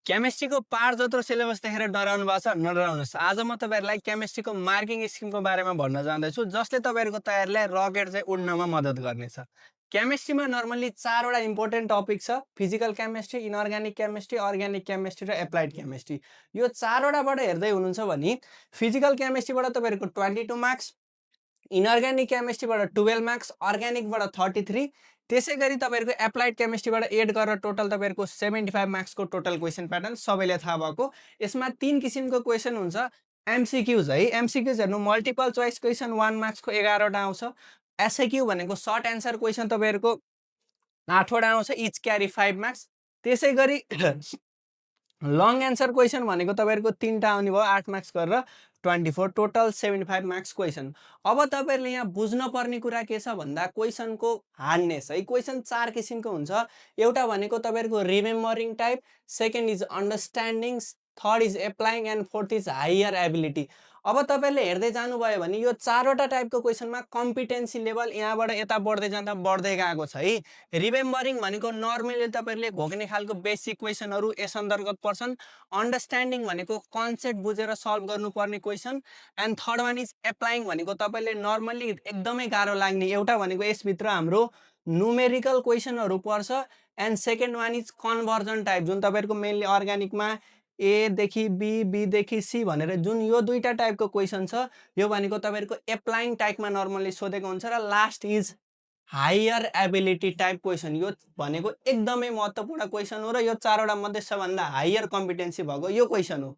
केमिस्ट्रीको पार जत्रो सिलेबस देखेर डराउनु भएको छ नडराउनुहोस्। आज म तपाईँहरूलाई केमिस्ट्रीको मार्किङ स्किमको बारेमा भन्न जाँदैछु, जसले तपाईँहरूको तयारीलाई रकेट चाहिँ उड्नमा मद्दत गर्नेछ। केमिस्ट्रीमा नर्मल्ली 4 वटा इम्पोर्टेन्ट टपिक छ: physical chemistry, inorganic chemistry, organic chemistry र एप्लाइड केमिस्ट्री। यो 4 वटाबाट हेर्दै हुनुहुन्छ भने फिजिकल केमिस्ट्रीबाट तपाईँहरूको 22 मार्क्स, इनअर्ग्यानिक केमिस्ट्रीबाट 12 मार्क्स, अर्ग्यानिकबाट 33, त्यसै गरी तपाईँहरूको एप्लाइड केमिस्ट्रीबाट एड गरेर टोटल तपाईँहरूको 75 मार्क्सको टोटल क्वेसन प्याटर्न सबैले थाहा भएको। यसमा 3 किसिमको क्वेसन हुन्छ। एमसिक्युज है, एमसिक्युज हेर्नु मल्टिपल चोइस क्वेसन 1 मार्क्सको 11 वटा आउँछ। एसएक्यू भनेको सर्ट एन्सर क्वेसन तपाईँहरूको 8 वटा आउँछ, इच क्यारी 5 मार्क्स। त्यसै गरी लङ एन्सर क्वेसन भनेको तपाईँहरूको 3टा आउने भयो, 8 मार्क्स गरेर 24, टोटल 75 मार्क्स क्वेसन। अब तपाईँहरूले यहाँ बुझ्न पर्ने कुरा के छ भन्दा क्वेसनको हार्डनेस है। क्वेसन 4 किसिमको हुन्छ। एउटा भनेको तपाईँहरूको remembering type, second is understanding, third is applying and fourth is higher ability. अब तपाईँहरूले हेर्दै जानुभयो भने यो 4 वटा टाइपको क्वेसनमा कम्पिटेन्सी लेभल यहाँबाट यता बढ्दै जाँदा बढ्दै गएको छ है। रिमेम्बरिङ भनेको नर्मली तपाईँहरूले घोक्ने खालको बेसिक क्वेसनहरू यस अन्तर्गत पर्छन्। अन्डरस्ट्यान्डिङ भनेको कन्सेप्ट बुझेर सल्भ गर्नुपर्ने question. And third one is applying भनेको तपाईँले नर्मली एकदमै गाह्रो लाग्ने, एउटा भनेको यसभित्र हाम्रो न्युमेरिकल क्वेसनहरू पर्छ। And second one is conversion type, जुन तपाईँहरूको मेनली अर्ग्यानिकमा ए देखि बी, बी देखि सी भनेर जुन यो दुईटा टाइपको क्वेसन छ, यो भनेको तपाईँहरूको एप्लाइङ टाइपमा नर्मली सोधेको हुन्छ। र last is higher ability type question, यो भनेको एकदमै महत्त्वपूर्ण क्वेसन हो र यो 4 वटा मध्ये सबभन्दा हायर कम्पिटेन्सी भएको यो क्वेसन हो।